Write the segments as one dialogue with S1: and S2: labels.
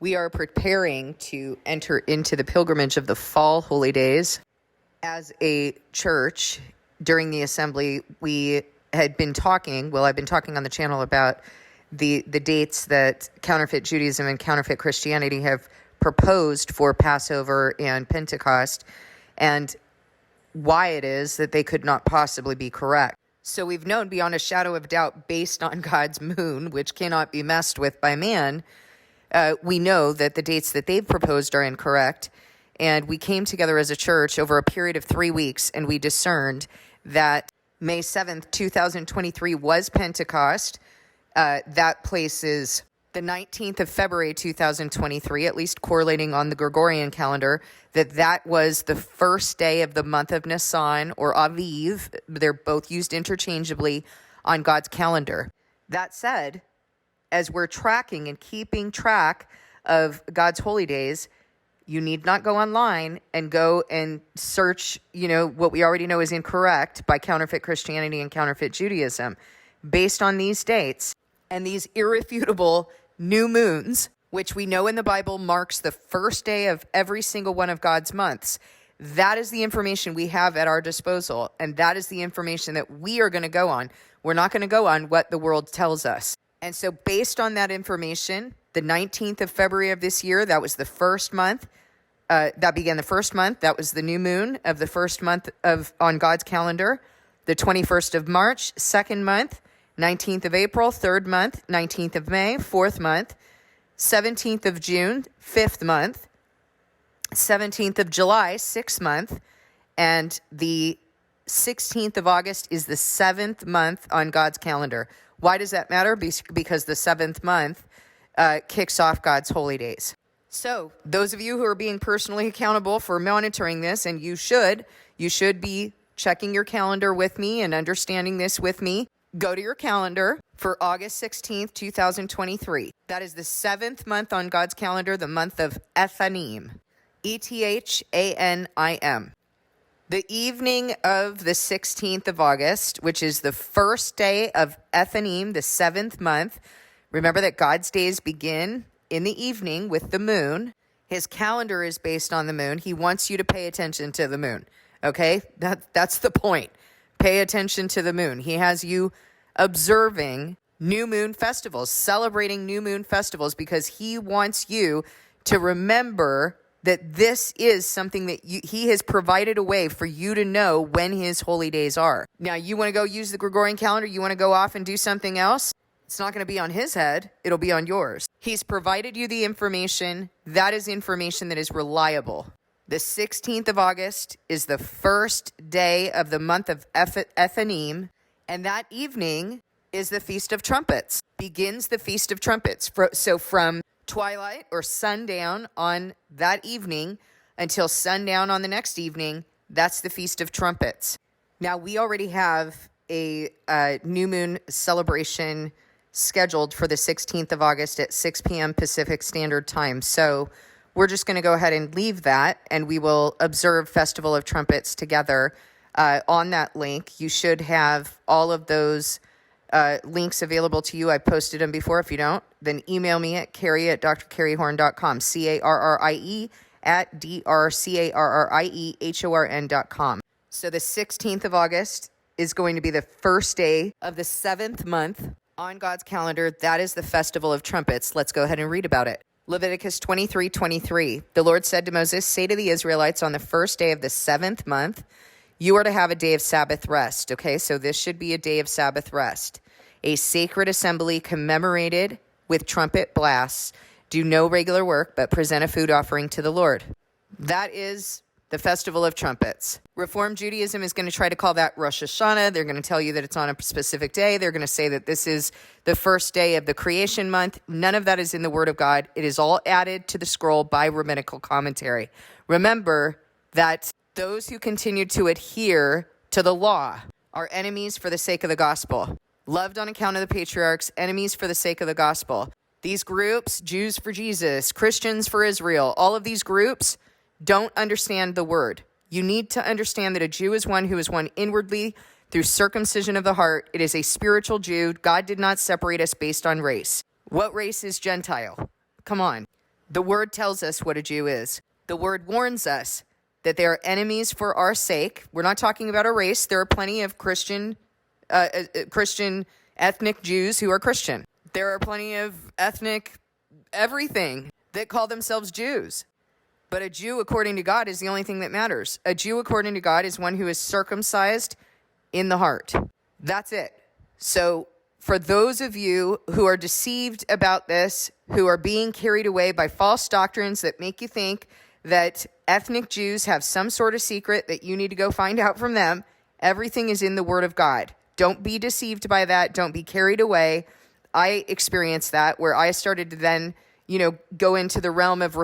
S1: We are preparing to enter into the pilgrimage of the fall holy days. As a church, during the assembly, we had been talking, I've been talking on the channel about the dates that counterfeit Judaism and counterfeit Christianity have proposed for Passover and Pentecost, and why it is that they could not possibly be correct. So we've known beyond a shadow of doubt, based on God's moon, which cannot be messed with by man, we know that the dates that they've proposed are incorrect. And we came together as a church over a period of 3 weeks, and we discerned that May 7th, 2023 was Pentecost. That places the 19th of February, 2023, at least correlating on the Gregorian calendar, that was the first day of the month of Nisan or Aviv. They're both used interchangeably on God's calendar. That said, as we're tracking and keeping track of God's holy days, you need not go online and go and search, what we already know is incorrect by counterfeit Christianity and counterfeit Judaism. Based on these dates and these irrefutable new moons, which we know in the Bible marks the first day of every single one of God's months, that is the information we have at our disposal. And that is the information that we are going to go on. We're not going to go on what the world tells us. And so based on that information, the 19th of February of this year, that was the first month. That began the first month. That was the new moon of the first month on God's calendar. The 21st of March, second month. 19th of April, third month. 19th of May, fourth month. 17th of June, fifth month. 17th of July, sixth month. And the 16th of August is the seventh month on God's calendar. Why does that matter? Because the seventh month kicks off God's holy days. So those of you who are being personally accountable for monitoring this, and you should be checking your calendar with me and understanding this with me, go to your calendar for August 16th, 2023. That is the seventh month on God's calendar, the month of Ethanim, Ethanim. The evening of the 16th of August, which is the first day of Ethanim, the seventh month. Remember that God's days begin in the evening with the moon. His calendar is based on the moon. He wants you to pay attention to the moon. Okay? That's the point. Pay attention to the moon. He has you observing new moon festivals, celebrating new moon festivals, because he wants you to remember that this is something that he has provided a way for you to know when his holy days are. Now, you want to go use the Gregorian calendar? You want to go off and do something else? It's not going to be on his head. It'll be on yours. He's provided you the information. That is information that is reliable. The 16th of August is the first day of the month of Ethanim, and that evening is the Feast of Trumpets. Begins the Feast of Trumpets. So from twilight or sundown on that evening until sundown on the next evening, that's the Feast of Trumpets. Now, we already have a new moon celebration scheduled for the 16th of August at 6 p.m. Pacific Standard Time. So we're just going to go ahead and leave that, and we will observe Festival of Trumpets together on that link. You should have all of those links available to you. I posted them before. If you don't, then email me at carrie@drcarriehorn.com, CARRIE at DRCARRIEHORN.com. So the 16th of August is going to be the first day of the seventh month on God's calendar. That is the Festival of Trumpets. Let's go ahead and read about it. Leviticus 23:23. The Lord said to Moses, "Say to the Israelites, on the first day of the seventh month, you are to have a day of Sabbath rest." Okay, so this should be a day of Sabbath rest. A sacred assembly commemorated with trumpet blasts. Do no regular work, but present a food offering to the Lord. That is the Festival of Trumpets. Reformed Judaism is going to try to call that Rosh Hashanah. They're going to tell you that it's on a specific day. They're going to say that this is the first day of the creation month. None of that is in the Word of God. It is all added to the scroll by rabbinical commentary. Remember that those who continue to adhere to the law are enemies for the sake of the gospel. Loved on account of the patriarchs, enemies for the sake of the gospel. These groups, Jews for Jesus, Christians for Israel, all of these groups don't understand the word. You need to understand that a Jew is one who is one inwardly through circumcision of the heart. It is a spiritual Jew. God did not separate us based on race. What race is Gentile? Come on. The word tells us what a Jew is. The word warns us that they are enemies for our sake. We're not talking about a race. There are plenty of Christian ethnic Jews who are Christian. There are plenty of ethnic everything that call themselves Jews. But a Jew, according to God, is the only thing that matters. A Jew, according to God, is one who is circumcised in the heart. That's it. So for those of you who are deceived about this, who are being carried away by false doctrines that make you think that ethnic Jews have some sort of secret that you need to go find out from them, everything is in the Word of God. Don't be deceived by that. Don't be carried away. I experienced that where I started to then, go into the realm of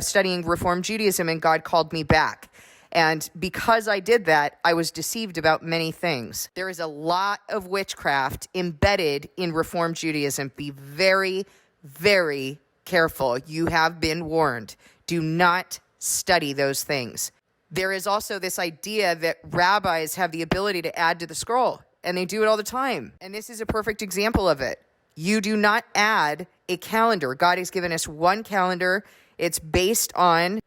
S1: studying Reform Judaism, and God called me back. And because I did that, I was deceived about many things. There is a lot of witchcraft embedded in Reform Judaism. Be very, very careful. You have been warned. Do not study those things. There is also this idea that rabbis have the ability to add to the scroll, and they do it all the time. And this is a perfect example of it. You do not add a calendar. God has given us one calendar. It's based on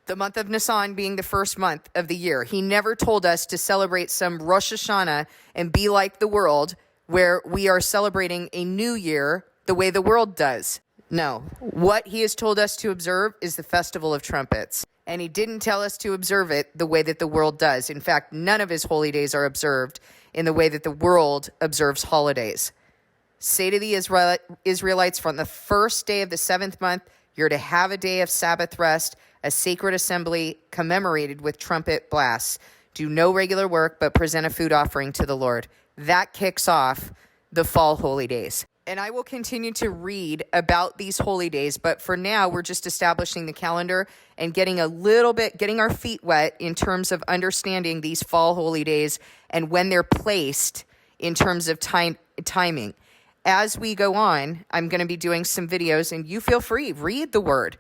S1: the month of Nisan being the first month of the year. He never told us to celebrate some Rosh Hashanah and be like the world, where we are celebrating a new year the way the world does. No. What he has told us to observe is the Festival of Trumpets. And he didn't tell us to observe it the way that the world does. In fact, none of his holy days are observed in the way that the world observes holidays. Say to the Israelites, from the first day of the seventh month, you're to have a day of Sabbath rest, a sacred assembly commemorated with trumpet blasts. Do no regular work, but present a food offering to the Lord. That kicks off the fall holy days. And I will continue to read about these holy days, but for now, we're just establishing the calendar and getting our feet wet in terms of understanding these fall holy days and when they're placed in terms of timing. As we go on, I'm going to be doing some videos, and you feel free, read the word,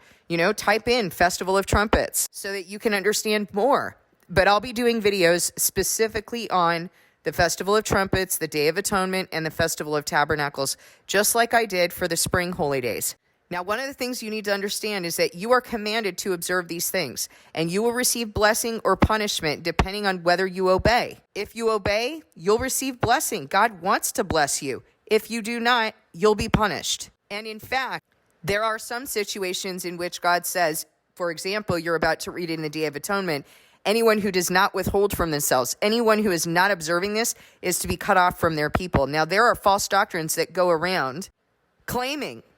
S1: type in Festival of Trumpets so that you can understand more. But I'll be doing videos specifically on the Festival of Trumpets, the Day of Atonement, and the Festival of Tabernacles, just like I did for the spring holy days. Now, one of the things you need to understand is that you are commanded to observe these things, and you will receive blessing or punishment depending on whether you obey. If you obey, you'll receive blessing. God wants to bless you. If you do not, you'll be punished. And in fact, there are some situations in which God says, for example, you're about to read in the Day of Atonement, anyone who does not withhold from themselves, anyone who is not observing this is to be cut off from their people. Now, there are false doctrines that go around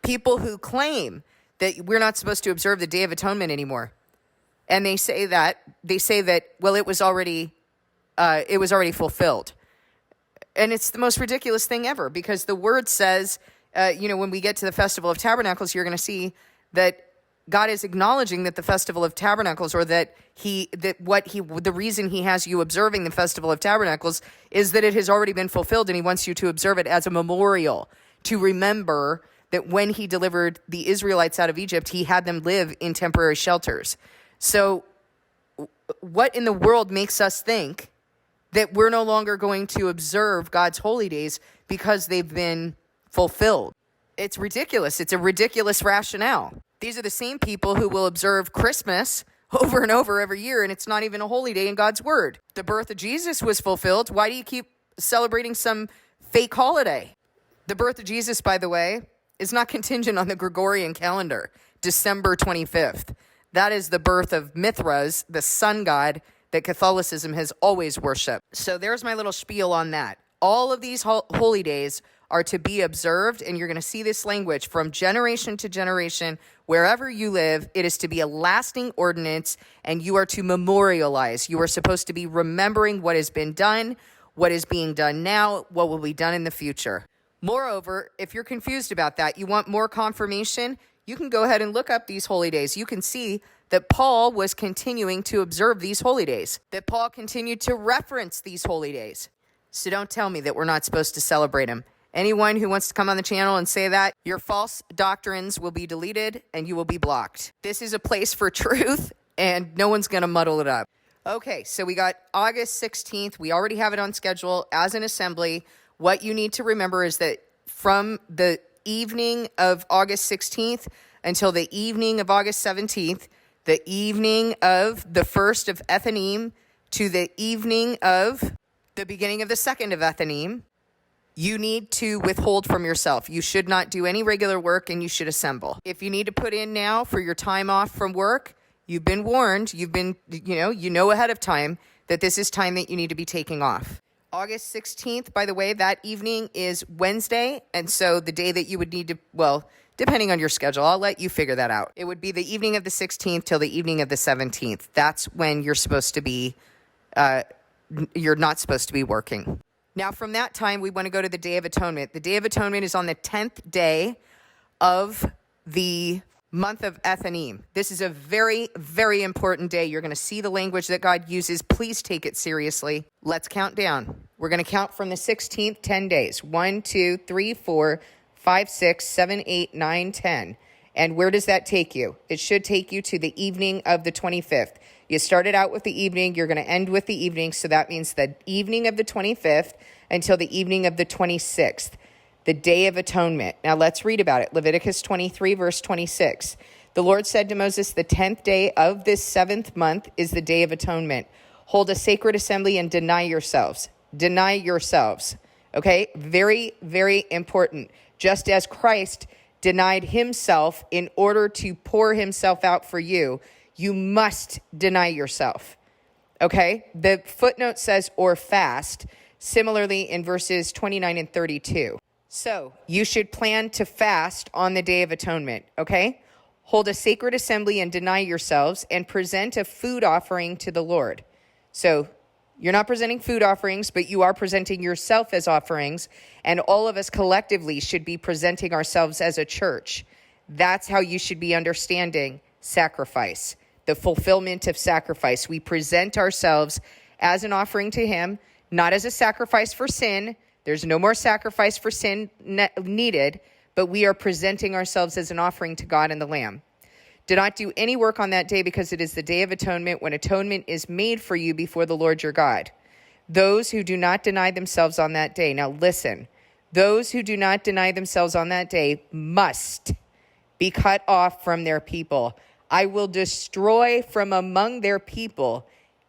S1: people who claim that we're not supposed to observe the Day of Atonement anymore. And they say that, well, it was already fulfilled. And it's the most ridiculous thing ever, because the word says, when we get to the Festival of Tabernacles, you're going to see that God is acknowledging that the Festival of Tabernacles, or the reason he has you observing the Festival of Tabernacles is that it has already been fulfilled, and he wants you to observe it as a memorial, to remember that when he delivered the Israelites out of Egypt, he had them live in temporary shelters. So what in the world makes us think that we're no longer going to observe God's holy days because they've been fulfilled? It's ridiculous. It's a ridiculous rationale. These are the same people who will observe Christmas over and over every year, and it's not even a holy day in God's word. The birth of Jesus was fulfilled. Why do you keep celebrating some fake holiday? The birth of Jesus, by the way, is not contingent on the Gregorian calendar, December 25th. That is the birth of Mithras, the sun god that Catholicism has always worshipped. So there's my little spiel on that. All of these holy days are to be observed, and you're going to see this language from generation to generation. Wherever you live, it is to be a lasting ordinance, and you are to memorialize. You are supposed to be remembering what has been done, what is being done now, what will be done in the future. Moreover, if you're confused about that, you want more confirmation, you can go ahead and look up these holy days. You can see that Paul was continuing to observe these holy days, that Paul continued to reference these holy days. So don't tell me that we're not supposed to celebrate them. Anyone who wants to come on the channel and say that, your false doctrines will be deleted and you will be blocked. This is a place for truth, and no one's going to muddle it up. Okay, so we got August 16th. We already have it on schedule as an assembly. What you need to remember is that from the evening of August 16th until the evening of August 17th, the evening of the 1st of Atonement to the evening of the beginning of the 2nd of Atonement, you need to withhold from yourself. You should not do any regular work, and you should assemble. If you need to put in now for your time off from work, you've been warned. You know ahead of time that this is time that you need to be taking off. August 16th, by the way, that evening is Wednesday, and so the day that you would need to, well, depending on your schedule, I'll let you figure that out. It would be the evening of the 16th till the evening of the 17th. That's when you're supposed to be, you're not supposed to be working. Now, from that time, we want to go to the Day of Atonement. The Day of Atonement is on the 10th day of the month of Atonement. This is a very, very important day. You're going to see the language that God uses. Please take it seriously. Let's count down. We're going to count from the 16th, 10 days. 1, 2, 3, 4, 5, 6, 7, 8, 9, 10. And where does that take you? It should take you to the evening of the 25th. You started out with the evening. You're going to end with the evening. So that means the evening of the 25th until the evening of the 26th, the Day of Atonement. Now let's read about it. Leviticus 23, verse 26. The Lord said to Moses, the 10th day of this 7th month is the Day of Atonement. Hold a sacred assembly and deny yourselves. Deny yourselves. Okay? Very, very important. Just as Christ denied himself in order to pour himself out for you, you must deny yourself. Okay? The footnote says, or fast, similarly in verses 29 and 32. So you should plan to fast on the Day of Atonement, okay? Hold a sacred assembly and deny yourselves and present a food offering to the Lord. So you're not presenting food offerings, but you are presenting yourself as offerings, and all of us collectively should be presenting ourselves as a church. That's how you should be understanding sacrifice, the fulfillment of sacrifice. We present ourselves as an offering to him, not as a sacrifice for sin. There's no more sacrifice for sin needed, but we are presenting ourselves as an offering to God and the Lamb. Do not do any work on that day, because it is the Day of Atonement, when atonement is made for you before the Lord your God. Those who do not deny themselves on that day. Now listen, those who do not deny themselves on that day must be cut off from their people. I will destroy from among their people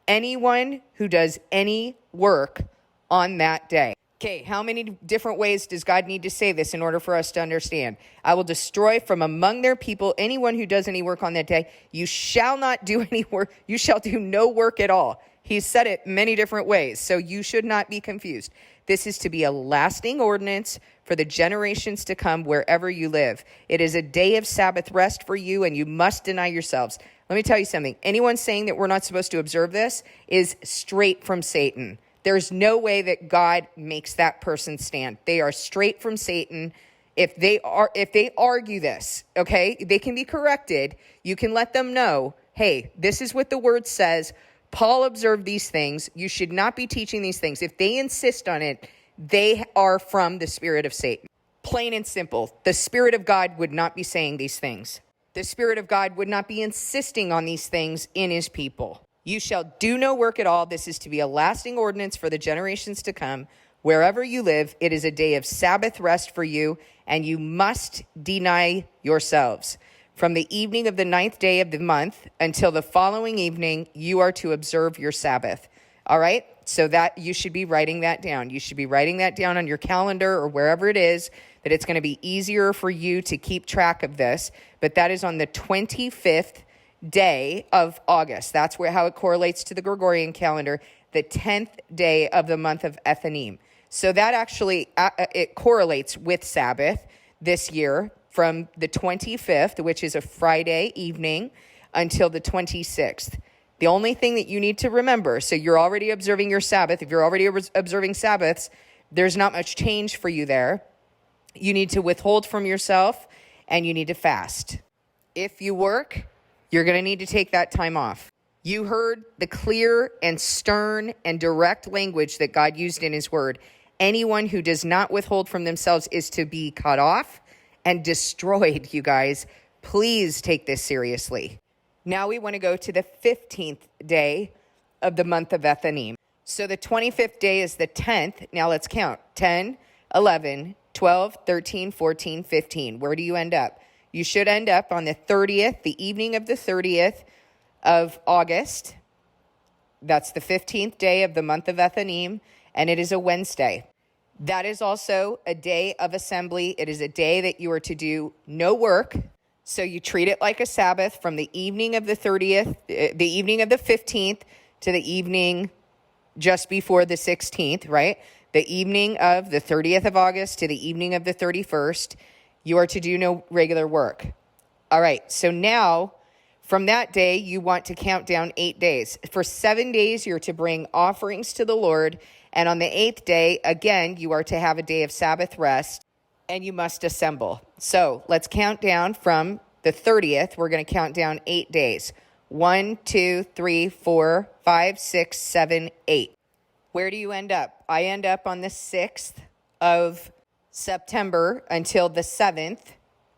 S1: anyone who does any work on that day. Okay, how many different ways does God need to say this in order for us to understand? I will destroy from among their people anyone who does any work on that day. You shall not do any work. You shall do no work at all. He's said it many different ways, so you should not be confused. This is to be a lasting ordinance for the generations to come wherever you live. It is a day of Sabbath rest for you, and you must deny yourselves. Let me tell you something. Anyone saying that we're not supposed to observe this is straight from Satan. There's no way that God makes that person stand. They are straight from Satan. If they argue this, okay, they can be corrected. You can let them know, hey, this is what the word says. Paul observed these things. You should not be teaching these things. If they insist on it, they are from the spirit of Satan. Plain and simple. The Spirit of God would not be saying these things. The Spirit of God would not be insisting on these things in his people. You shall do no work at all. This is to be a lasting ordinance for the generations to come. Wherever you live, it is a day of Sabbath rest for you, and you must deny yourselves. From the evening of the 9th day of the month until the following evening, you are to observe your Sabbath. All right? So that you should be writing that down. You should be writing that down on your calendar or wherever it is, that it's going to be easier for you to keep track of this. But that is on the 25th day of August. That's how it correlates to the Gregorian calendar, the 10th day of the month of Atonement. So that actually, it correlates with Sabbath this year from the 25th, which is a Friday evening, until the 26th. The only thing that you need to remember, so you're already observing your Sabbath. If you're already observing Sabbaths, there's not much change for you there. You need to withhold from yourself, and you need to fast. If you work, you're going to need to take that time off. You heard the clear and stern and direct language that God used in his word. Anyone who does not withhold from themselves is to be cut off and destroyed, you guys. Please take this seriously. Now we want to go to the 15th day of the month of Atonement. So the 25th day is the 10th. Now let's count. 10, 11, 12, 13, 14, 15. Where do you end up? You should end up on the 30th, the evening of the 30th of August. That's the 15th day of the month of Atonement, and it is a Wednesday. That is also a day of assembly. It is a day that you are to do no work. So you treat it like a Sabbath from the evening of the 30th, the evening of the 15th to the evening just before the 16th, right? The evening of the 30th of August to the evening of the 31st, you are to do no regular work. All right, so now from that day, you want to count down 8 days. For 7 days, you're to bring offerings to the Lord. And on the 8th day, again, you are to have a day of Sabbath rest, and you must assemble. So let's count down from the 30th. We're going to count down 8 days. 1, 2, 3, 4, 5, 6, 7, 8. Where do you end up? I end up on the 6th of September until the 7th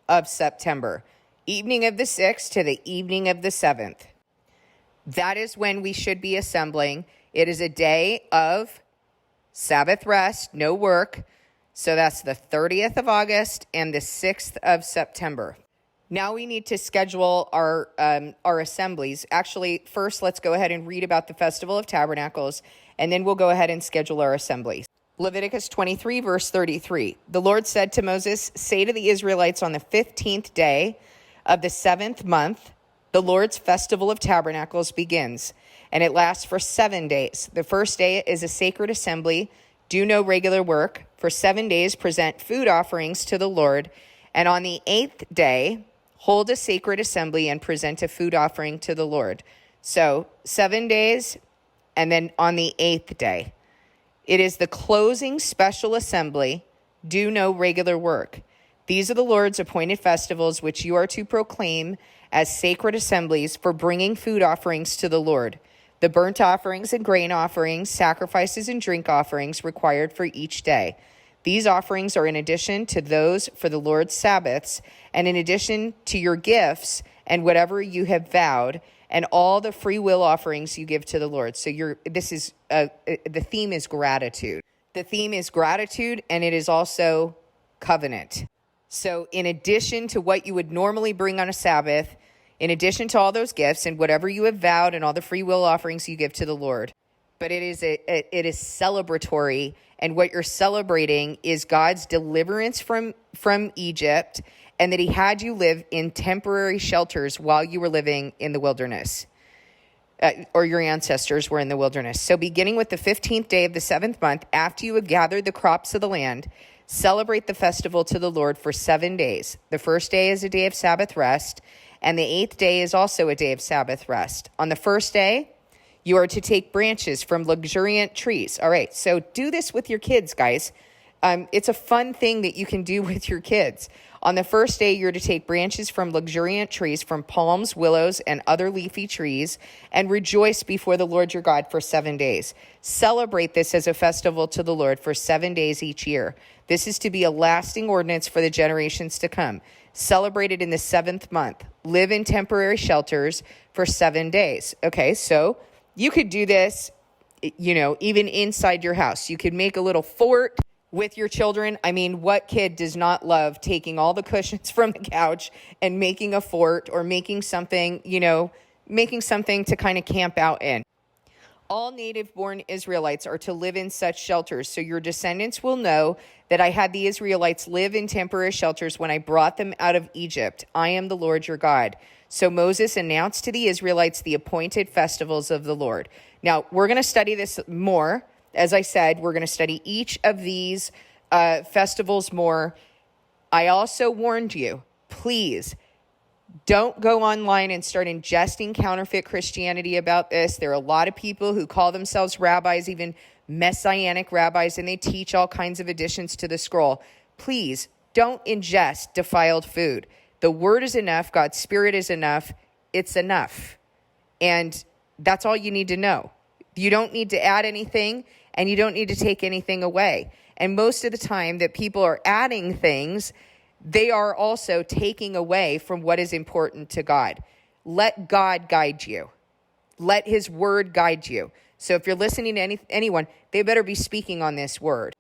S1: of September. Evening of the 6th to the evening of the 7th. That is when we should be assembling. It is a day of Sabbath rest, no work. So that's the 30th of August and the 6th of September. Now we need to schedule our assemblies. Actually, first, let's go ahead and read about the Festival of Tabernacles, and then we'll go ahead and schedule our assemblies. Leviticus 23, verse 33. The Lord said to Moses, "Say to the Israelites on the 15th day of the 7th month, the Lord's Festival of Tabernacles begins, and it lasts for 7 days. The first day is a sacred assembly. Do no regular work. For 7 days, present food offerings to the Lord. And on the 8th day, hold a sacred assembly and present a food offering to the Lord." So 7 days, and then on the 8th day. It is the closing special assembly. Do no regular work. These are the Lord's appointed festivals, which you are to proclaim as sacred assemblies for bringing food offerings to the Lord. The burnt offerings and grain offerings, sacrifices and drink offerings required for each day. These offerings are in addition to those for the Lord's Sabbaths, and in addition to your gifts and whatever you have vowed, and all the free will offerings you give to the Lord. So the theme is gratitude. The theme is gratitude, and it is also covenant. So in addition to what you would normally bring on a Sabbath, in addition to all those gifts and whatever you have vowed and all the free will offerings you give to the Lord, but it is celebratory, and what you're celebrating is God's deliverance from Egypt, and that he had you live in temporary shelters while you were living in the wilderness, or your ancestors were in the wilderness. So beginning with the 15th day of the 7th month, after you have gathered the crops of the land, celebrate the festival to the Lord for 7 days. The first day is a day of Sabbath rest, and the 8th day is also a day of Sabbath rest. On the first day, you are to take branches from luxuriant trees. All right, so do this with your kids, guys. It's a fun thing that you can do with your kids. On the first day, you're to take branches from luxuriant trees, from palms, willows, and other leafy trees, and rejoice before the Lord your God for 7 days. Celebrate this as a festival to the Lord for 7 days each year. This is to be a lasting ordinance for the generations to come. Celebrate it in the 7th month. Live in temporary shelters for 7 days. Okay, so you could do this, even inside your house. You could make a little fort with your children. I mean, what kid does not love taking all the cushions from the couch and making a fort, or making something to kind of camp out in? All native-born Israelites are to live in such shelters, so your descendants will know that I had the Israelites live in temporary shelters when I brought them out of Egypt. I am the Lord your God. So Moses announced to the Israelites the appointed festivals of the Lord. Now, we're going to study this more. As I said, we're going to study each of these festivals more. I also warned you, please don't go online and start ingesting counterfeit Christianity about this. There are a lot of people who call themselves rabbis, even messianic rabbis, and they teach all kinds of additions to the scroll. Please don't ingest defiled food. The word is enough. God's spirit is enough. It's enough. And that's all you need to know. You don't need to add anything, and you don't need to take anything away. And most of the time that people are adding things, they are also taking away from what is important to God. Let God guide you. Let his word guide you. So if you're listening to anyone, they better be speaking on this word.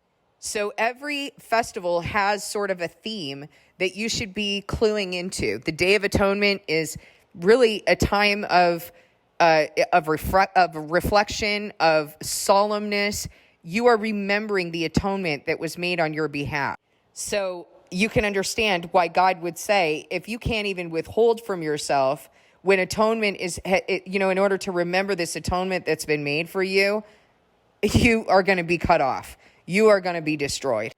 S1: So every festival has sort of a theme that you should be cluing into. The Day of Atonement is really a time of reflection, of solemnness. You are remembering the atonement that was made on your behalf. So you can understand why God would say, if you can't even withhold from yourself when atonement is, in order to remember this atonement that's been made for you, you are going to be cut off. You are going to be destroyed.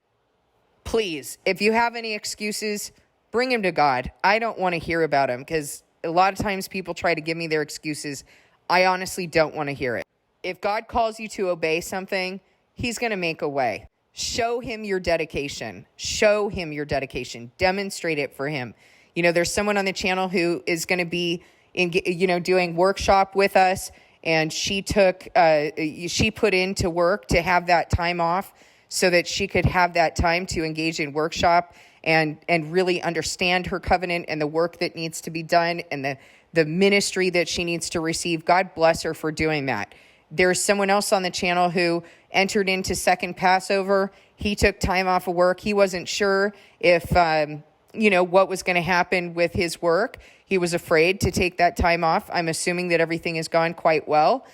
S1: Please, if you have any excuses, bring them to God. I don't want to hear about them because a lot of times people try to give me their excuses. I honestly don't want to hear it. If God calls you to obey something, he's going to make a way. Show him your dedication. Show him your dedication. Demonstrate it for him. There's someone on the channel who is going to be doing workshop with us, and she put into work to have that time off so that she could have that time to engage in workshop and really understand her covenant and the work that needs to be done and the ministry that she needs to receive. God bless her for doing that. There's someone else on the channel who entered into second Passover. He took time off of work. He wasn't sure if, what was going to happen with his work. He was afraid to take that time off. I'm assuming that everything has gone quite well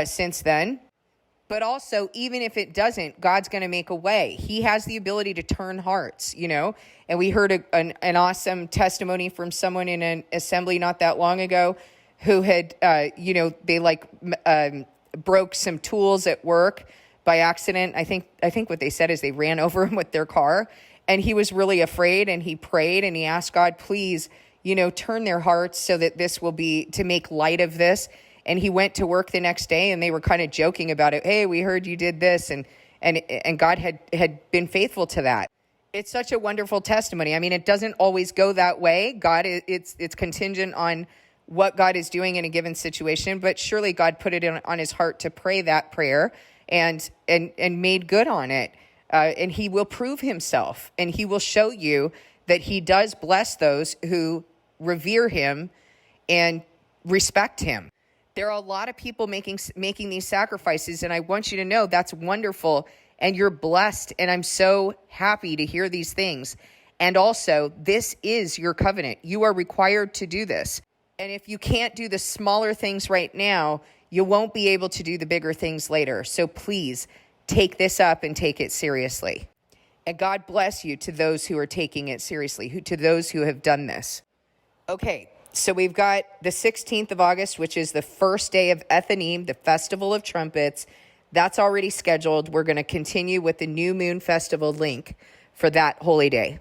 S1: since then. But also, even if it doesn't, God's going to make a way. He has the ability to turn hearts, And we heard an awesome testimony from someone in an assembly not that long ago who had, they broke some tools at work by accident. I think what they said is they ran over him with their car, and he was really afraid, and he prayed and he asked God, please, turn their hearts so that this will be to make light of this. And he went to work the next day, and they were kind of joking about it. Hey, we heard you did this, and God had been faithful to that. It's such a wonderful testimony. I mean, it doesn't always go that way. God, it's contingent on what God is doing in a given situation, but surely God put it on his heart to pray that prayer and made good on it. And he will prove himself, and he will show you that he does bless those who revere him and respect him. There are a lot of people making these sacrifices, and I want you to know that's wonderful, and you're blessed, and I'm so happy to hear these things. And also, this is your covenant. You are required to do this. And if you can't do the smaller things right now, you won't be able to do the bigger things later. So please, take this up and take it seriously. And God bless you to those who are taking it seriously, to those who have done this. Okay. So we've got the 16th of August, which is the first day of Atonement, the Festival of Trumpets. That's already scheduled. We're going to continue with the New Moon Festival link for that holy day.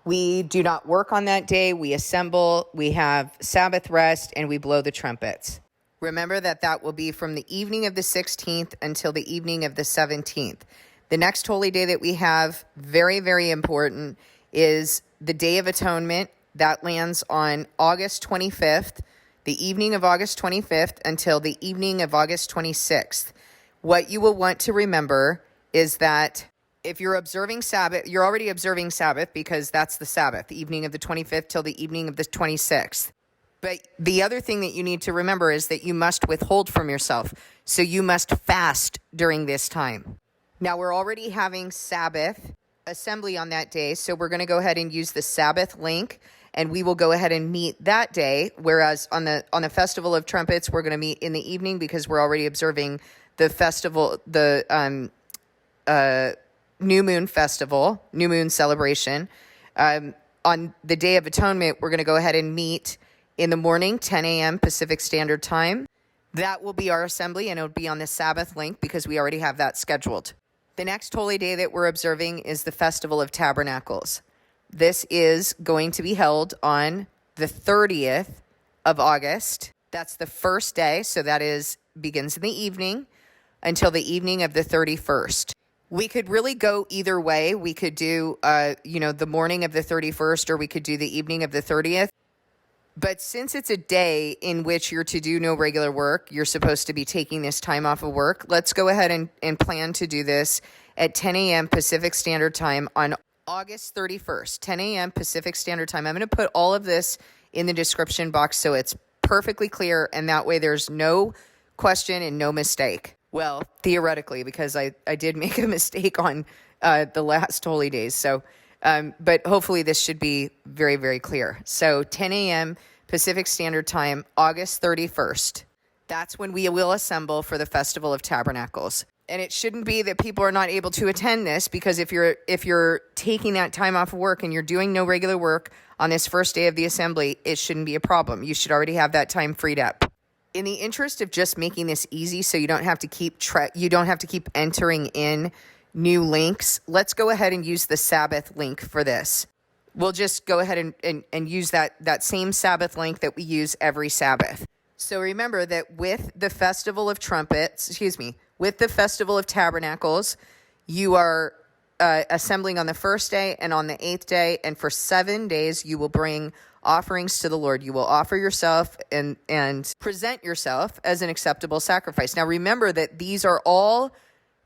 S1: We do not work on that day. We assemble, we have Sabbath rest, and we blow the trumpets. Remember that will be from the evening of the 16th until the evening of the 17th. The next holy day that we have, very, very important, is the Day of Atonement. That lands on August 25th, the evening of August 25th until the evening of August 26th. What you will want to remember is that if you're observing Sabbath, you're already observing Sabbath because that's the Sabbath, the evening of the 25th till the evening of the 26th. But the other thing that you need to remember is that you must withhold from yourself. So you must fast during this time. Now, we're already having Sabbath assembly on that day, so we're going to go ahead and use the Sabbath link, and we will go ahead and meet that day, whereas on the Festival of Trumpets, we're going to meet in the evening because we're already observing the festival, the New Moon Festival, New Moon celebration. On the Day of Atonement, we're going to go ahead and meet in the morning, 10 a.m. Pacific Standard Time. That will be our assembly, and it'll be on the Sabbath link because we already have that scheduled. The next holy day that we're observing is the Festival of Tabernacles. This is going to be held on the 30th of August. That's the first day, so that begins in the evening until the evening of the 31st. We could really go either way. We could do, the morning of the 31st, or we could do the evening of the 30th. But since it's a day in which you're to do no regular work, you're supposed to be taking this time off of work, let's go ahead and plan to do this at 10 a.m. Pacific Standard Time on August 31st, 10 a.m. Pacific Standard Time. I'm going to put all of this in the description box so it's perfectly clear, and that way there's no question and no mistake. Well, theoretically, because I did make a mistake on the last holy days. So, but hopefully this should be very, very clear. So 10 a.m. Pacific Standard Time, August 31st. That's when we will assemble for the Festival of Tabernacles. And it shouldn't be that people are not able to attend this, because if you're taking that time off of work and you're doing no regular work on this first day of the assembly, it shouldn't be a problem. You should already have that time freed up. In the interest of just making this easy, so you don't have to keep entering in new links, let's go ahead and use the Sabbath link for this. We'll just go ahead and use that same Sabbath link that we use every Sabbath. So remember that with the Festival of Trumpets, with the Festival of Tabernacles, you are assembling on the first day and on the 8th day, and for 7 days you will bring offerings to the Lord. You will offer yourself and present yourself as an acceptable sacrifice. Now remember that these are all,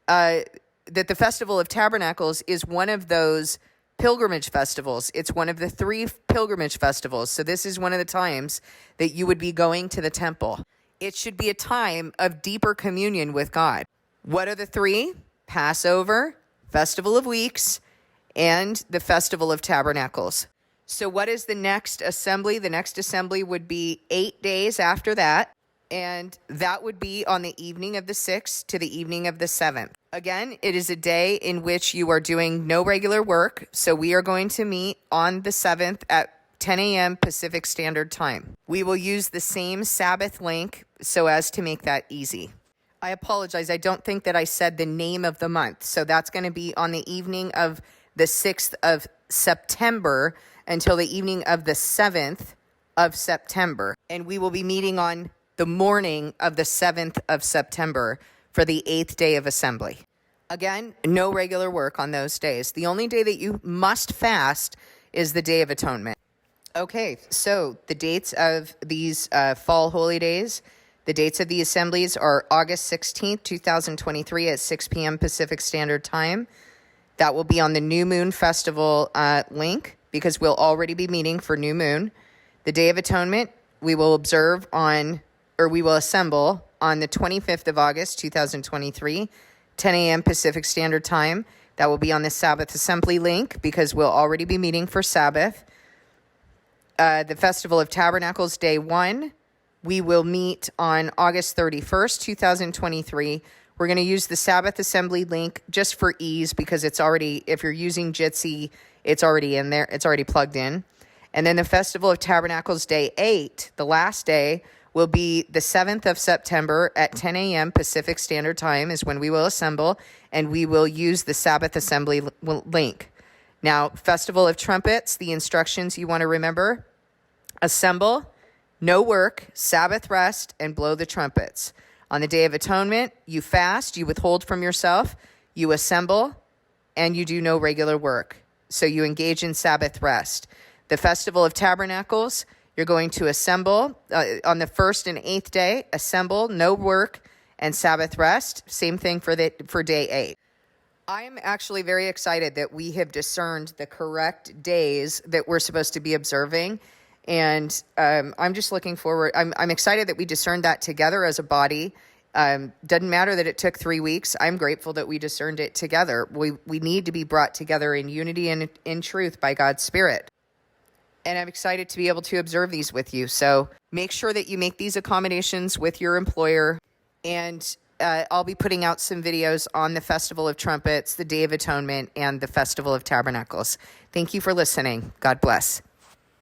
S1: that the Festival of Tabernacles is one of those pilgrimage festivals. It's one of the 3 pilgrimage festivals. So this is one of the times that you would be going to the temple. It should be a time of deeper communion with God. What are the 3? Passover, Festival of Weeks, and the Festival of Tabernacles. So what is the next assembly? The next assembly would be 8 days after that, and that would be on the evening of the 6th to the evening of the 7th. Again, it is a day in which you are doing no regular work, so we are going to meet on the 7th at 10 a.m. Pacific Standard Time. We will use the same Sabbath link so as to make that easy. I apologize, I don't think that I said the name of the month, so that's going to be on the evening of the 6th of September until the evening of the 7th of September, and we will be meeting on the morning of the 7th of September for the 8th day of assembly. Again, no regular work on those days. The only day that you must fast is the Day of Atonement. Okay, so the dates of these fall holy days, the dates of the assemblies are August 16th, 2023 at 6 p.m. Pacific Standard Time. That will be on the New Moon Festival link, because we'll already be meeting for New Moon. The Day of Atonement, we will assemble on the 25th of August, 2023, 10 a.m. Pacific Standard Time. That will be on the Sabbath Assembly link, because we'll already be meeting for Sabbath. The Festival of Tabernacles, Day 1, we will meet on August 31st, 2023. We're going to use the Sabbath Assembly link just for ease, because it's already, if you're using Jitsi, it's already in there. It's already plugged in. And then the Festival of Tabernacles, Day 8, the last day, will be the 7th of September at 10 a.m. Pacific Standard Time is when we will assemble, and we will use the Sabbath Assembly link. Now, Festival of Trumpets, the instructions you want to remember: assemble, no work, Sabbath rest, and blow the trumpets. On the Day of Atonement, you fast, you withhold from yourself, you assemble, and you do no regular work. So you engage in Sabbath rest. The Festival of Tabernacles, you're going to assemble on the 1st and 8th day, assemble, no work, and Sabbath rest. Same thing for Day 8. I am actually very excited that we have discerned the correct days that we're supposed to be observing. And I'm just looking forward. I'm excited that we discerned that together as a body. Doesn't matter that it took 3 weeks. I'm grateful that we discerned it together. We need to be brought together in unity and in truth by God's Spirit. And I'm excited to be able to observe these with you. So make sure that you make these accommodations with your employer. And I'll be putting out some videos on the Festival of Trumpets, the Day of Atonement, and the Festival of Tabernacles. Thank you for listening. God bless.